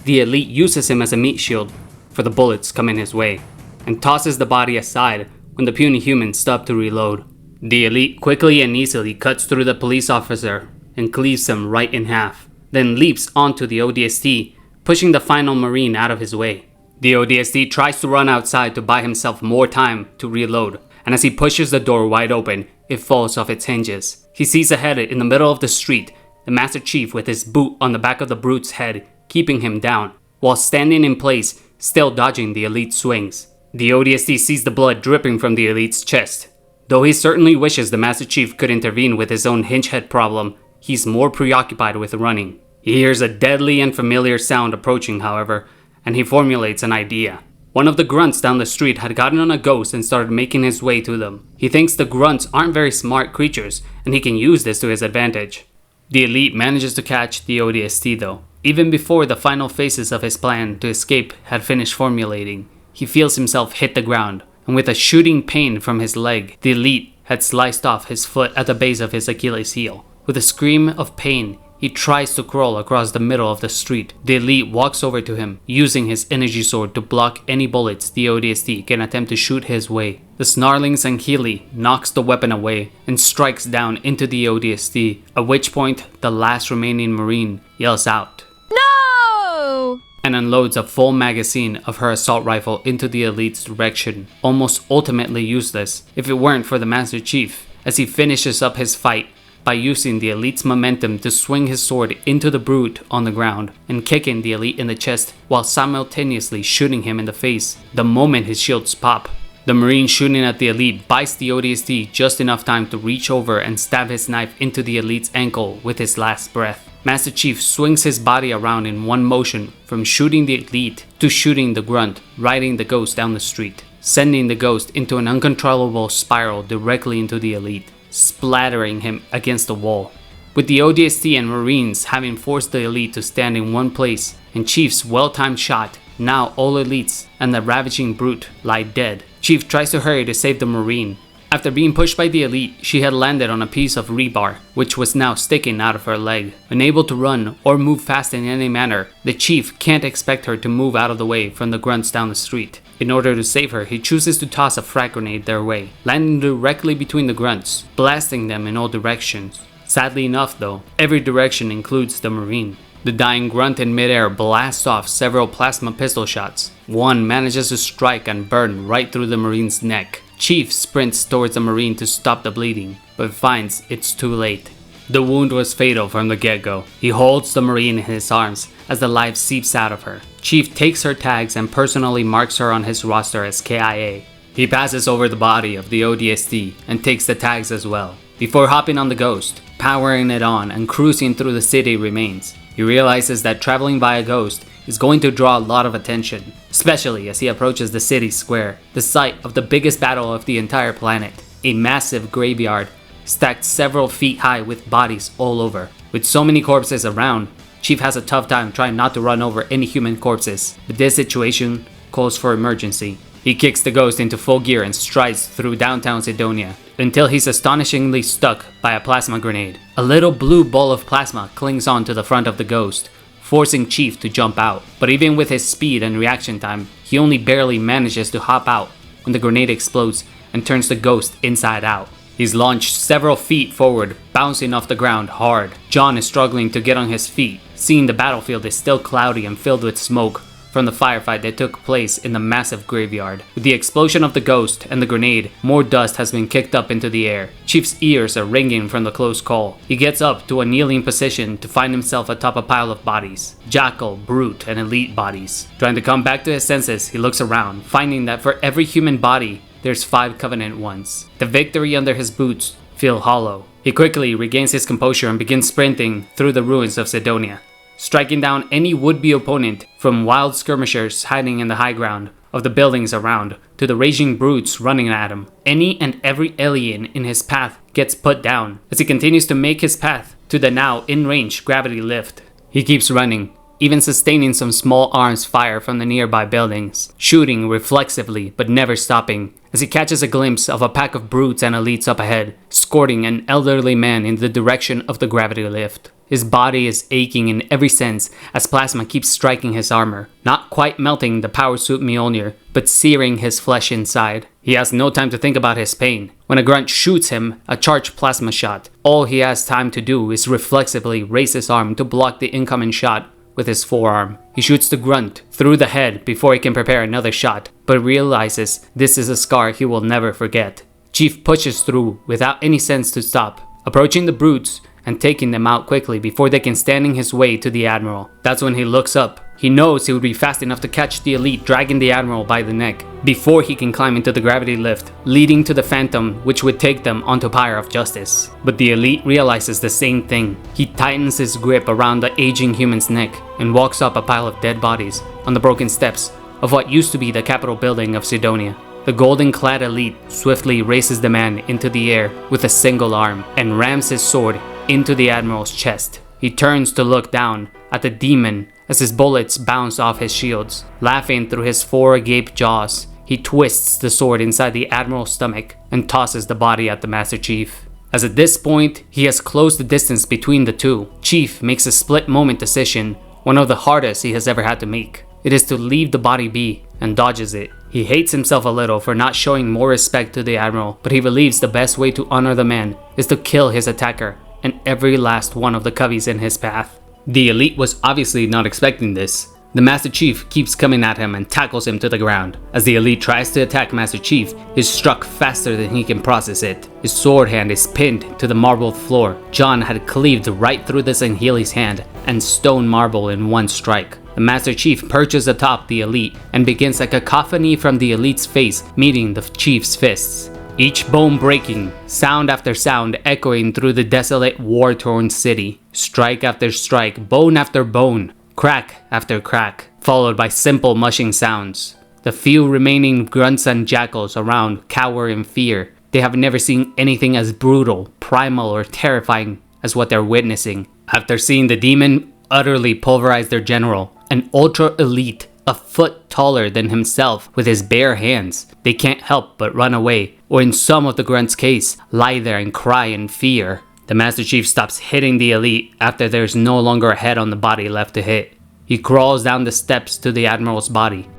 The elite uses him as a meat shield for the bullets coming his way, and tosses the body aside when the puny humans stop to reload. The elite quickly and easily cuts through the police officer and cleaves him right in half, then leaps onto the ODST, pushing the final Marine out of his way. The ODST tries to run outside to buy himself more time to reload, and as he pushes the door wide open, it falls off its hinges. He sees ahead in the middle of the street, the Master Chief with his boot on the back of the brute's head, keeping him down, while standing in place, still dodging the elite swings. The ODST sees the blood dripping from the elite's chest. Though he certainly wishes the Master Chief could intervene with his own hinge head problem, he's more preoccupied with running. He hears a deadly and familiar sound approaching, however, and he formulates an idea. One of the grunts down the street had gotten on a ghost and started making his way to them. He thinks the grunts aren't very smart creatures, and he can use this to his advantage. The elite manages to catch the ODST though. Even before the final phases of his plan to escape had finished formulating, he feels himself hit the ground, and with a shooting pain from his leg, the elite had sliced off his foot at the base of his Achilles heel. With a scream of pain, he tries to crawl across the middle of the street. The elite walks over to him, using his energy sword to block any bullets the ODST can attempt to shoot his way. The snarling Sankhili knocks the weapon away and strikes down into the ODST, at which point the last remaining Marine yells out, "No!" and unloads a full magazine of her assault rifle into the elite's direction, almost ultimately useless if it weren't for the Master Chief, as he finishes up his fight by using the elite's momentum to swing his sword into the brute on the ground and kicking the elite in the chest while simultaneously shooting him in the face the moment his shields pop. The Marine shooting at the elite buys the ODST just enough time to reach over and stab his knife into the elite's ankle with his last breath. Master Chief swings his body around in one motion from shooting the elite to shooting the grunt, riding the ghost down the street, sending the ghost into an uncontrollable spiral directly into the elite, splattering him against the wall. With the ODST and Marines having forced the elite to stand in one place and Chief's well-timed shot, now all elites and the ravaging brute lie dead. Chief tries to hurry to save the Marine. After being pushed by the elite, she had landed on a piece of rebar, which was now sticking out of her leg. Unable to run or move fast in any manner, the Chief can't expect her to move out of the way from the grunts down the street. In order to save her, he chooses to toss a frag grenade their way, landing directly between the grunts, blasting them in all directions. Sadly enough though, every direction includes the Marine. The dying grunt in midair blasts off several plasma pistol shots. One manages to strike and burn right through the Marine's neck. Chief sprints towards the Marine to stop the bleeding, but finds it's too late. The wound was fatal from the get-go. He holds the Marine in his arms as the life seeps out of her. Chief takes her tags and personally marks her on his roster as KIA. He passes over the body of the ODST and takes the tags as well, before hopping on the Ghost, powering it on and cruising through the city remains. He realizes that traveling by a Ghost is going to draw a lot of attention, especially as he approaches the city square, the site of the biggest battle of the entire planet, a massive graveyard stacked several feet high with bodies all over. With so many corpses around, Chief has a tough time trying not to run over any human corpses, but this situation calls for emergency. He kicks the Ghost into full gear and strides through downtown Sidonia until he's astonishingly stuck by a plasma grenade. A little blue ball of plasma clings on to the front of the Ghost, forcing Chief to jump out. But even with his speed and reaction time, he only barely manages to hop out when the grenade explodes and turns the Ghost inside out. He's launched several feet forward, bouncing off the ground hard. John is struggling to get on his feet, seeing the battlefield is still cloudy and filled with smoke from the firefight that took place in the massive graveyard. With the explosion of the Ghost and the grenade, more dust has been kicked up into the air. Chief's ears are ringing from the close call. He gets up to a kneeling position to find himself atop a pile of bodies. Jackal, brute, and elite bodies. Trying to come back to his senses, he looks around, finding that for every human body, there's 5 Covenant ones. The victory under his boots feel hollow. He quickly regains his composure and begins sprinting through the ruins of Sidonia, striking down any would-be opponent, from wild skirmishers hiding in the high ground of the buildings around to the raging brutes running at him. Any and every alien in his path gets put down as he continues to make his path to the now in-range gravity lift. He keeps running, even sustaining some small arms fire from the nearby buildings, shooting reflexively but never stopping as he catches a glimpse of a pack of brutes and elites up ahead, escorting an elderly man in the direction of the gravity lift. His body is aching in every sense as plasma keeps striking his armor, not quite melting the power suit Mjolnir, but searing his flesh inside. He has no time to think about his pain. When a grunt shoots him a charged plasma shot, all he has time to do is reflexively raise his arm to block the incoming shot with his forearm. He shoots the grunt through the head before he can prepare another shot, but realizes this is a scar he will never forget. Chief pushes through without any sense to stop, approaching the brutes and taking them out quickly before they can stand in his way to the admiral. That's when he looks up. He knows he would be fast enough to catch the elite, dragging the admiral by the neck before he can climb into the gravity lift, leading to the Phantom, which would take them onto Pyre of Justice. But the elite realizes the same thing. He tightens his grip around the aging human's neck and walks up a pile of dead bodies on the broken steps of what used to be the Capitol building of Sidonia. The golden-clad elite swiftly races the man into the air with a single arm and rams his sword into the admiral's chest. He turns to look down at the demon as his bullets bounce off his shields. Laughing through his four agape jaws, he twists the sword inside the admiral's stomach and tosses the body at the Master Chief. As at this point, he has closed the distance between the two. Chief makes a split-moment decision, one of the hardest he has ever had to make. It is to leave the body be, and dodges it. He hates himself a little for not showing more respect to the admiral, but he believes the best way to honor the man is to kill his attacker and every last one of the coveys in his path. The elite was obviously not expecting this. The Master Chief keeps coming at him and tackles him to the ground. As the elite tries to attack Master Chief, he is struck faster than he can process it. His sword hand is pinned to the marbled floor. John had cleaved right through the Sangheili's hand and stone marble in one strike. The Master Chief perches atop the elite and begins a cacophony from the elite's face meeting the Chief's fists. Each bone breaking, sound after sound echoing through the desolate war-torn city. Strike after strike, bone after bone, crack after crack, followed by simple mushing sounds. The few remaining grunts and jackals around cower in fear. They have never seen anything as brutal, primal, or terrifying as what they're witnessing. After seeing the demon utterly pulverize their general, an ultra-elite, a foot taller than himself with his bare hands, they can't help but run away, or in some of the grunts' case, lie there and cry in fear. The Master Chief stops hitting the elite after there's no longer a head on the body left to hit. He crawls down the steps to the admiral's body,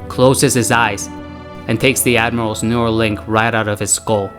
closes his eyes, and takes the admiral's neural link right out of his skull.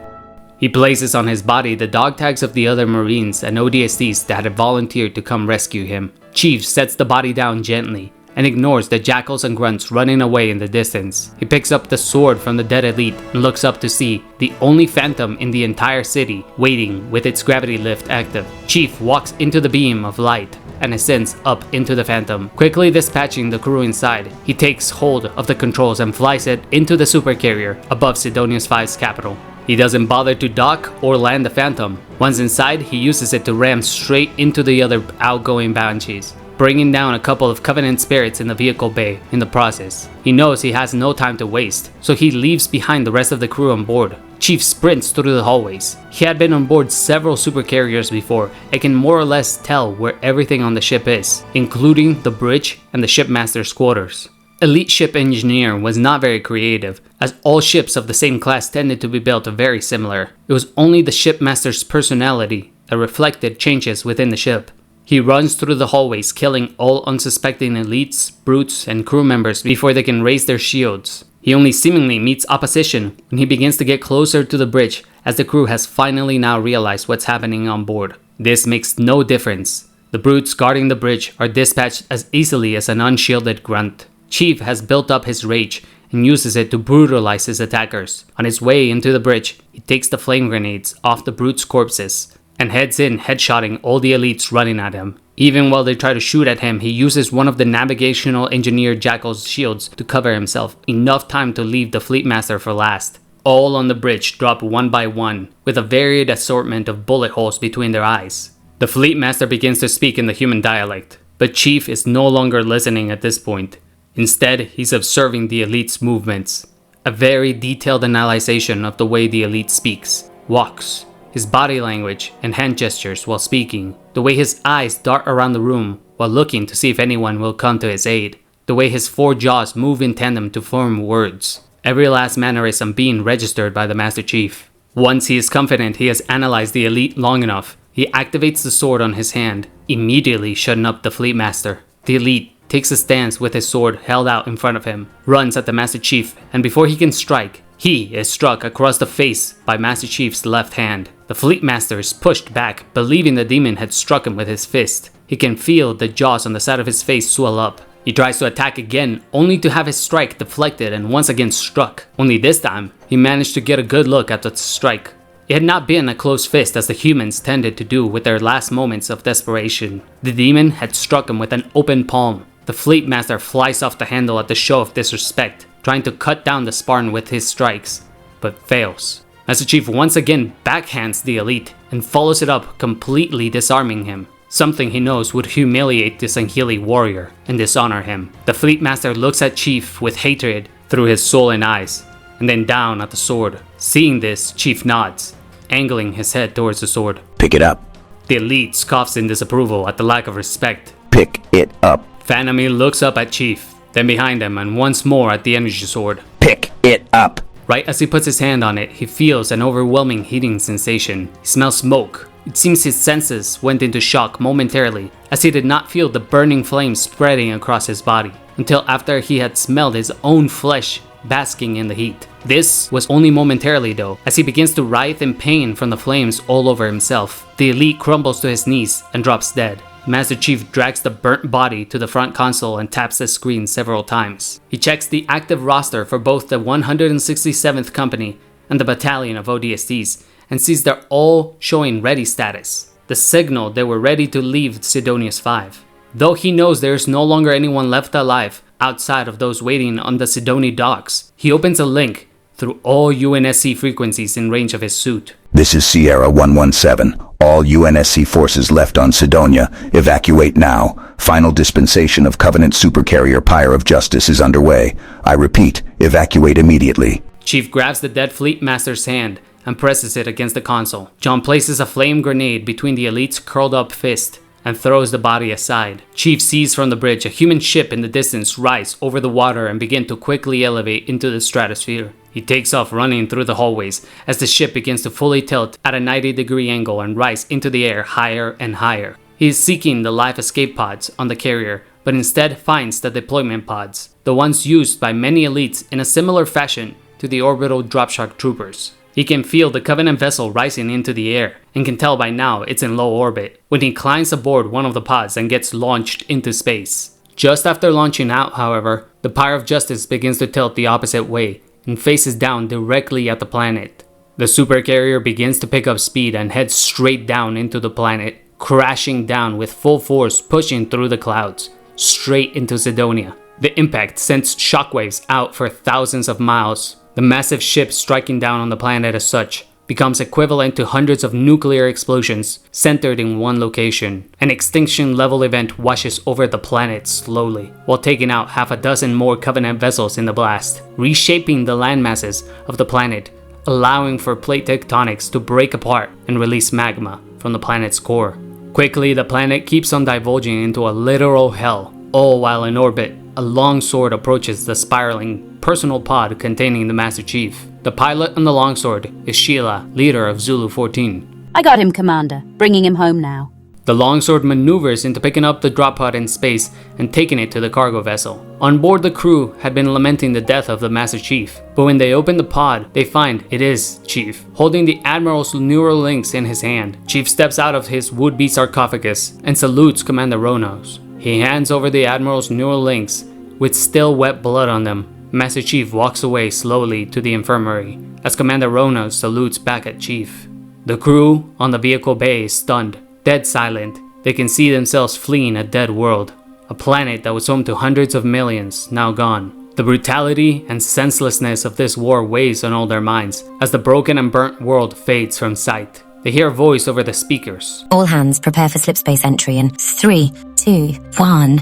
He places on his body the dog tags of the other Marines and ODSTs that had volunteered to come rescue him. Chief sets the body down gently and ignores the jackals and grunts running away in the distance. He picks up the sword from the dead elite and looks up to see the only Phantom in the entire city waiting with its gravity lift active. Chief walks into the beam of light and ascends up into the Phantom, quickly dispatching the crew inside. He takes hold of the controls and flies it into the supercarrier above Sidonius V's capital. He doesn't bother to dock or land the Phantom. Once inside, he uses it to ram straight into the other outgoing Banshees, bringing down a couple of Covenant spirits in the vehicle bay in the process. He knows he has no time to waste, so he leaves behind the rest of the crew on board. Chief sprints through the hallways. He had been on board several supercarriers before and can more or less tell where everything on the ship is, including the bridge and the shipmaster's quarters. Elite Ship Engineer was not very creative, as all ships of the same class tended to be built very similar. It was only the shipmaster's personality that reflected changes within the ship. He runs through the hallways, killing all unsuspecting elites, brutes, and crew members before they can raise their shields. He only seemingly meets opposition when he begins to get closer to the bridge, as the crew has finally now realized what's happening on board. This makes no difference. The brutes guarding the bridge are dispatched as easily as an unshielded grunt. Chief has built up his rage and uses it to brutalize his attackers. On his way into the bridge, he takes the flame grenades off the brutes' corpses and heads in, headshotting all the elites running at him. Even while they try to shoot at him, he uses one of the navigational engineer Jackal's shields to cover himself, enough time to leave the fleet master for last. All on the bridge drop one by one, with a varied assortment of bullet holes between their eyes. The fleet master begins to speak in the human dialect, but Chief is no longer listening at this point. Instead, he's observing the elite's movements. A very detailed analyzation of the way the elite speaks, walks, his body language and hand gestures while speaking, the way his eyes dart around the room while looking to see if anyone will come to his aid, the way his four jaws move in tandem to form words. Every last mannerism being registered by the Master Chief. Once he is confident he has analyzed the elite long enough, he activates the sword on his hand, immediately shutting up the fleet master. The elite takes a stance with his sword held out in front of him, runs at the Master Chief, and before he can strike, he is struck across the face by Master Chief's left hand. The fleet master is pushed back, believing the demon had struck him with his fist. He can feel the jaws on the side of his face swell up. He tries to attack again, only to have his strike deflected and once again struck. Only this time, he managed to get a good look at the strike. It had not been a close fist as the humans tended to do with their last moments of desperation. The demon had struck him with an open palm. The fleet master flies off the handle at the show of disrespect, trying to cut down the Spartan with his strikes, but fails. Master Chief once again backhands the elite and follows it up, completely disarming him. Something he knows would humiliate this Anghili warrior and dishonor him. The fleet master looks at Chief with hatred through his sullen eyes, and then down at the sword. Seeing this, Chief nods, angling his head towards the sword. Pick it up. The elite scoffs in disapproval at the lack of respect. Pick it up. Fanami looks up at Chief, then behind him, and once more at the energy sword. Pick it up. Right as he puts his hand on it, he feels an overwhelming heating sensation. He smells smoke. It seems his senses went into shock momentarily, as he did not feel the burning flames spreading across his body, until after he had smelled his own flesh basking in the heat. This was only momentarily though, as he begins to writhe in pain from the flames all over himself. The elite crumbles to his knees and drops dead. Master Chief drags the burnt body to the front console and taps the screen several times. He checks the active roster for both the 167th Company and the Battalion of ODSTs and sees they're all showing ready status, the signal they were ready to leave Sidonius V. Though he knows there is no longer anyone left alive outside of those waiting on the Sidoni docks, he opens a link through all UNSC frequencies in range of his suit. This is Sierra 117. All UNSC forces left on Sidonia. Evacuate now. Final dispensation of Covenant Supercarrier Pyre of Justice is underway. I repeat, evacuate immediately. Chief grabs the dead fleet master's hand and presses it against the console. John places a flame grenade between the elite's curled up fist and throws the body aside. Chief sees from the bridge a human ship in the distance rise over the water and begin to quickly elevate into the stratosphere. He takes off running through the hallways as the ship begins to fully tilt at a 90-degree angle and rise into the air higher and higher. He is seeking the life escape pods on the carrier, but instead finds the deployment pods, the ones used by many elites in a similar fashion to the orbital dropshock troopers. He can feel the Covenant vessel rising into the air, and can tell by now it's in low orbit, when he climbs aboard one of the pods and gets launched into space. Just after launching out, however, the Pyre of Justice begins to tilt the opposite way, and faces down directly at the planet. The supercarrier begins to pick up speed and heads straight down into the planet, crashing down with full force, pushing through the clouds, straight into Sidonia. The impact sends shockwaves out for thousands of miles. The massive ship striking down on the planet as such becomes equivalent to hundreds of nuclear explosions centered in one location. An extinction-level event washes over the planet slowly, while taking out half a dozen more Covenant vessels in the blast, reshaping the landmasses of the planet, allowing for plate tectonics to break apart and release magma from the planet's core. Quickly, the planet keeps on divulging into a literal hell. All while in orbit, a longsword approaches the spiraling personal pod containing the Master Chief. The pilot on the longsword is Sheila, leader of Zulu 14. I got him, Commander. Bringing him home now. The longsword maneuvers into picking up the drop pod in space and taking it to the cargo vessel. On board, the crew had been lamenting the death of the Master Chief, but when they open the pod, they find it is Chief, holding the admiral's neural links in his hand. Chief steps out of his would-be sarcophagus and salutes Commander Ronos. He hands over the admiral's neural links with still wet blood on them. Master Chief walks away slowly to the infirmary as Commander Ronos salutes back at Chief. The crew on the vehicle bay is stunned, dead silent. They can see themselves fleeing a dead world, a planet that was home to hundreds of millions, now gone. The brutality and senselessness of this war weighs on all their minds as the broken and burnt world fades from sight. They hear a voice over the speakers. All hands prepare for slipspace entry in 3, 2, 1.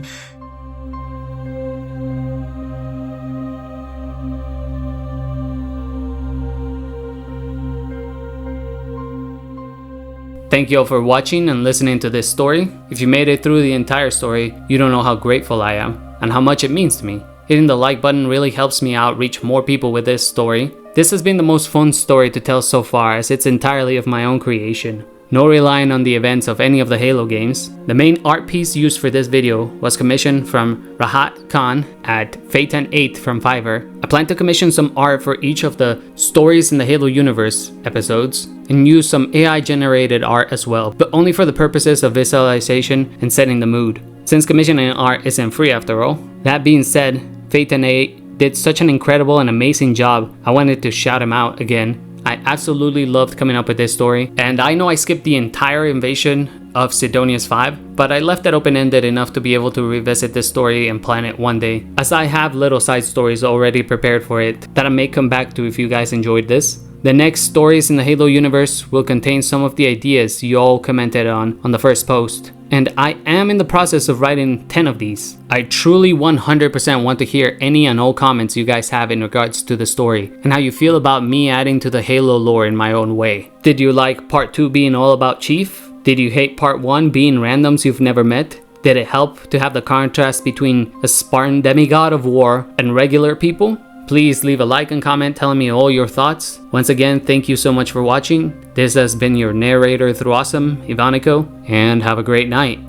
Thank you all for watching and listening to this story. If you made it through the entire story, you don't know how grateful I am and how much it means to me. Hitting the like button really helps me out reach more people with this story. This has been the most fun story to tell so far, as it's entirely of my own creation. No relying on the events of any of the Halo games. The main art piece used for this video was commissioned from Rahat Khan at Phaeton8 from Fiverr. I plan to commission some art for each of the Stories in the Halo Universe episodes and use some AI generated art as well, but only for the purposes of visualization and setting the mood, since commissioning art isn't free after all. That being said, Phaeton8 did such an incredible and amazing job, I wanted to shout him out again. I absolutely loved coming up with this story, and I know I skipped the entire invasion of Sidonius V, but I left it open-ended enough to be able to revisit this story and plan it one day, as I have little side stories already prepared for it that I may come back to if you guys enjoyed this. The next stories in the Halo universe will contain some of the ideas you all commented on the first post, and I am in the process of writing 10 of these. I truly 100% want to hear any and all comments you guys have in regards to the story, and how you feel about me adding to the Halo lore in my own way. Did you like part 2 being all about Chief? Did you hate part 1 being randoms you've never met? Did it help to have the contrast between a Spartan demigod of war and regular people? Please leave a like and comment telling me all your thoughts. Once again, thank you so much for watching. This has been your narrator through Awesome, Ivanico, and have a great night.